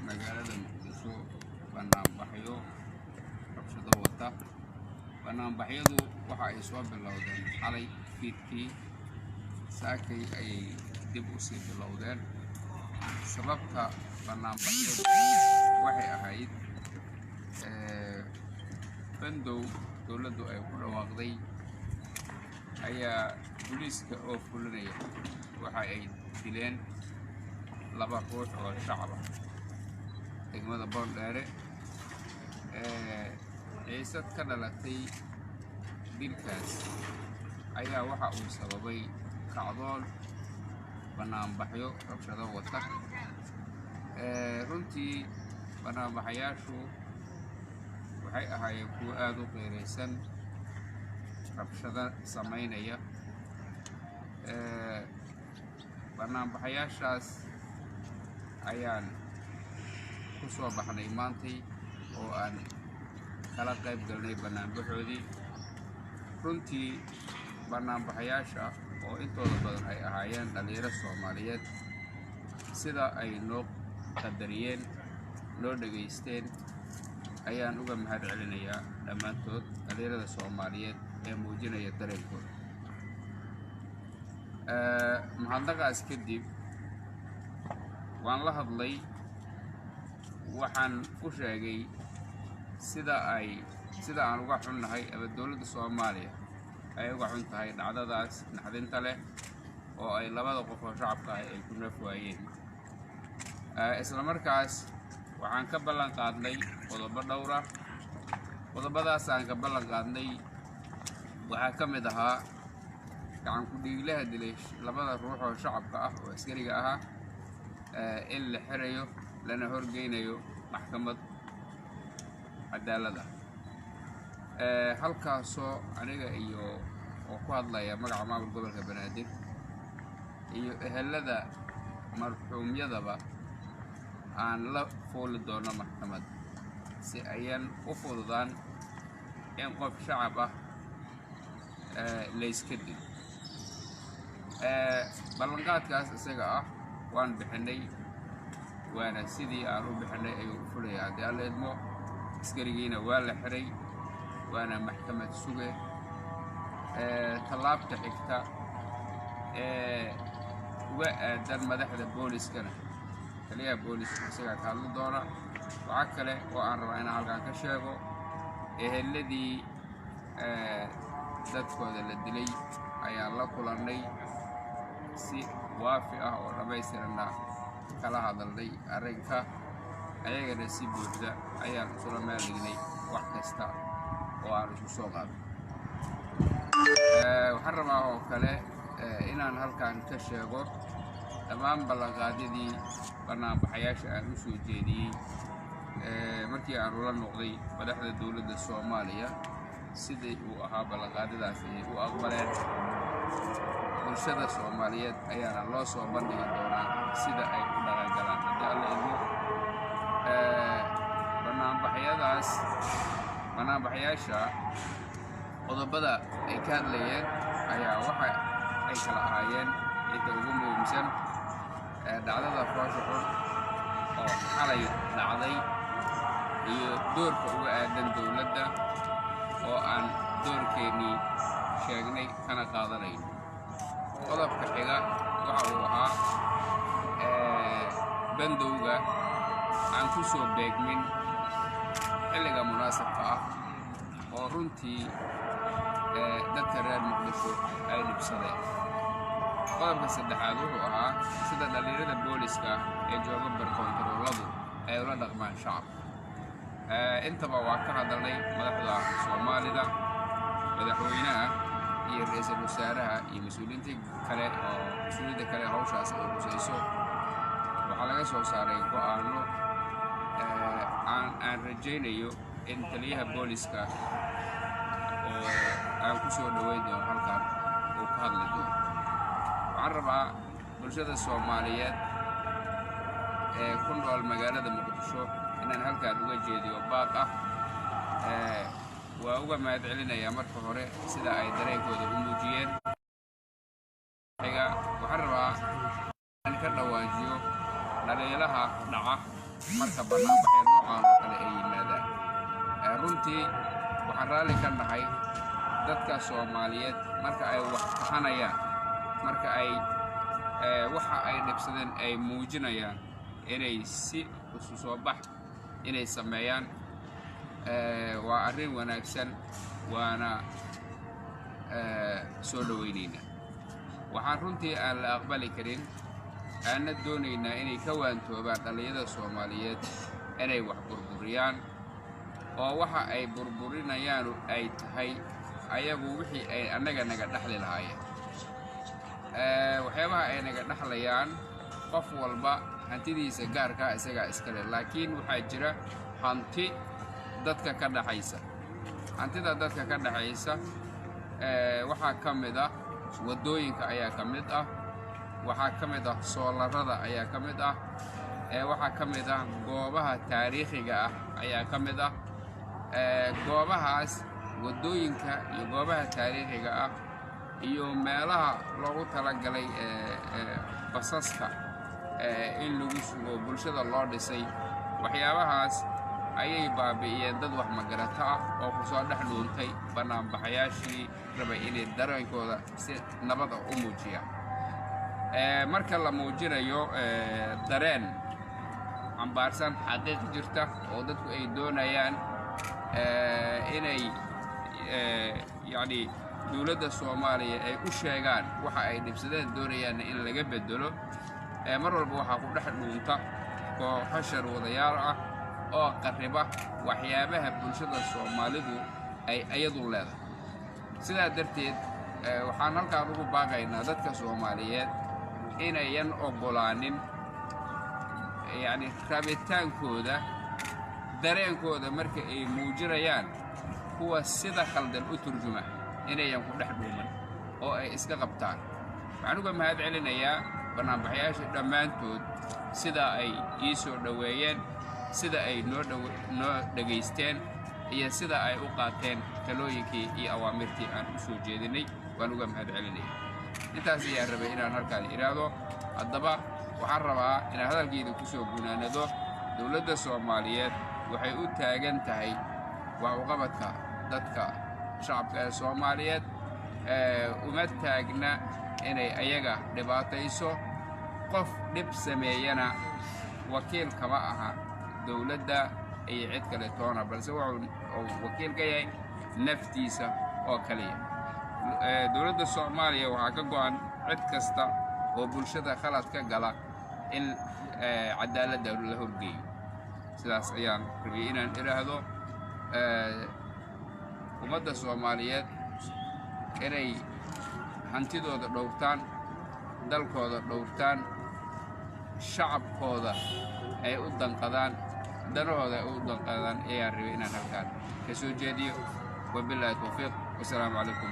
magaalada Muqdisho banaanbaxyo rabshado wata. Banaanbaxyadu waxa ay soo bilowdeen xalay fiidkii, saakay ayay dib u sii bilowdeen. Sababta banaanbaxyadu waxay ahayd bandow dowladdu ay ku dhawaaqday ayaa booliiska oo fulinaya waxa ay dileen 2 ruux oo shacab ah degmada Boondheere. Ciisad ka dhalatay dilkaas ayaa waxa uu sababay kacdoon banaanbaxyo rabshado wata. Runtii banaanbaxayaashu waxay ahaayeen kuwo aad u qeyraysan rabshado sameynaya. Banaanbaxayaashaas ayaan ku soo baxnay maantay oo aan kala qayb galnay banaanbaxoodii. Runtii banaanbaxayaasha oo intooda badan ay ahaayeen dhalinyaro Soomaaliyeed, sida ay noo qadariyeen noo dhageysteen ayaan uga mahadcelinayaa dhammaantood dhalinyarada Soomaaliyeed ee muujinaya dareenkooda. Mahadnaqaas kadib waan la hadlay, waxaan u sheegay sida aan uga xunnahay ama dowladda Soomaaliya ay uga xun tahay dhacdadaas naxdinta leh oo ay 2 qof oo shacabka ah ay ku naf waayeen. Isla markaas waxaan ka ballan qaadnay qodobo dhowr ah. Qodobadaas aan ka ballan qaadnay waxaa ka mid ahaa gacan ku dhiiglaha dilay 2 ruux oo shacabka ah oo askariga ahaa in la xirayo lana horgeynayo maxkamad cadaalad ah. Halkaasoo aniga iyo oo ku hadlaya magaca maamulka gobolka Banaadir iyo ehelada marxuumyadaba aan la fuuli doono maxkamad si ayaan u fududaan in qof shacab ah la iska dilo. Ballanqaadkaas isaga ah waan bixinay, waana sidii aan u bixinay ayuu u fulaya haddii alla idmo. Askarigiina waa la xiray, waana maxkamad suge. Tallaabta xigta uga aadan madaxda booliiskana taliyaha booliiska isagaa ka hadli doona. Waxa kale oo aan rabaa inaan halkaan ka sheego eheladii dadkooda la dilay ayaan la kulannay, si waafi ah oo dhammaystiranna kala hadalnay arrinka. Ayagana si buuxda ayaan isula meel dhignay wax kasta oo aan isku soo qaadno. Waxaan rabaa oo kale inaan halkaan ka sheego dhammaan ballanqaadyadii banaanbaxayaasha aan u soo jeediyey markii aan ula noqday madaxda dowladda Soomaaliya. sidii uu ahaa ballanqaadyadaas ayay u aqbaleen. Bulshada Soomaaliyeed ayaana loo soo bandhigi doonaa sida ay u dhaqangalaan haddii alla idmo. Banaanbaxayaasha qodobada ay ka hadlayeen ayaa waxa ay kala ahaayeen inta ugu muhiimsan dhacdada foosha xun oo xalay dhacday iyo doorka uga aadan dowladda oo aan doorkeennii sheegnay kana qaadanayno. Qodobka xiga waxa uu ahaa bandowga aan ku soo beegmin xilliga munaasabka ah oo runtii dadka reer Muqdisho ay dhibsadeen. Qodobka saddexaad wuxuu ahaa sida dhalinyarada booliiska ee jooga barkoontarooladu ay ula dhaqmaan shacabka. Intaba waa ka hadalnay madaxda Soomaalida, madaxweynaha iyo ra'iisul wasaaraha iyo mas'uuliyiinta kale hawshaas ay khusayso. Waxaa laga soo saaray go'aano aan rajaynayo in taliyaha booliiska oo aan ku soo dhaweyn doono halkaan uu ka hadli doono. Waxaan rabaa bulshada Soomaaliyeed ee ku nool magaalada Muqdisho inaan halkaan uga jeediyo baaq ah. Waa uga mahadcelinayaa marka hore sida ay dareenkooda u muujiyeen. Waxaan rabaa in ka dhawaajiyo dhalinyaraha dhaca marka barnaamijyo noocan oo kale ay yimaadaan. Runtii waxaan raalli ka nahay dadka Soomaaliyeed marka ay wax tahanayaan, marka ay waxa ay dhibsadeen ay muujinayaan inay si isu soo bax inay sameeyaan. Waa arrin wanaagsan, waana soo dhaweynayna. Waxaan runtii aan la aqbali karin aan doonaynaa inay ka waantoobaan dhalinyarada Soomaaliyeed inay wax burburiyaan oo waxa ay burburinayaan ay tahay ayagu wixii ay annaga naga dhaxli lahaayeen. Waxyaabaha ay naga dhaxlayaan qof walba hantidiisa gaarka isaga iska leh, laakiin waxaa jira hanti dadka ka dhaxaysa. Hantida dadka ka dhaxaysa waxaa ka mid ah wadooyinka ayaa ka mid ah, waxaa ka mid ah soolarada ayaa ka mid ah, waxaa ka mid ah goobaha taariikhiga ah ayaa ka mid ah. Goobahaas wadooyinka iyo goobaha taariikhiga ah iyo meelaha loogu talagalay basaska in lagu sugo bulshada loo dhisay, waxyaabahaas ayay baabi'iyeen dad wax magarata ah oo ku soo dhex dhuuntay banaanbaxayaashii rabay inay dareenkooda si nabad ah u muujiyaan. Marka la muujinayo dareen cambaarsan xaqiiq jirta oo dadku ay doonayaan inay yacni dowladda Soomaaliya ay u sheegaan waxa ay dhibsadeen doonayaan in laga bedelo, mar walba waxaa ku dhex dhuunta kooxo sharwadayaal ah oo qariba waxyaabaha bulshada Soomaalidu ay ayadu leedahay. sidaa darteed waxaan halkaan ugu baaqaynaa dadka Soomaaliyeed inayan ogolaanin yani rabitaankooda dareenkooda marka ay muujinayaan kuwa sida khaldan u turjuma inayan ku dhex dhuuman oo ay iska qabtaan. waxaan uga mahad celinayaa barnaamijyaasha dhammaantood sida ay ii soo dhaweeyeen, sida ay noo dhageysteen iyo sida ay u qaateen talooyinkii iyo awaamirtii aan u soo jeedinay. waan uga mahad celinayaa. intaas ayaan rabay inaan halkaan iraado. haddaba waxaan rabaa inaan hadalkayda ku soo gunaanado. dowladda Soomaaliyeed waxay u taagan tahay wax u qabadka dadka shacabka ee Soomaaliyeed, uma taagna inay ayaga dhibaatayso. qof dhib sameeyana wakiil kama aha dowladda iyo cid kale toona, balse wuxuu wakiil ka yahay naftiisa oo kaliya. dowladda Soomaaliya waxaa ka go'an cid kasta oo bulshada khalad ka gala in cadaaladda la horgeeyo. sidaas ayaan rabay inaan iraahdo. ummadda Soomaaliyeed inay hantidooda dhowrtaan, dalkooda dhowrtaan, shacabkooda ay u danqadaan, danahooda ay u danqadaan ayaan rabay inaan halkaan ka soo jeediyo. wabilaahi tawfiiq. wasalaamu calaykum.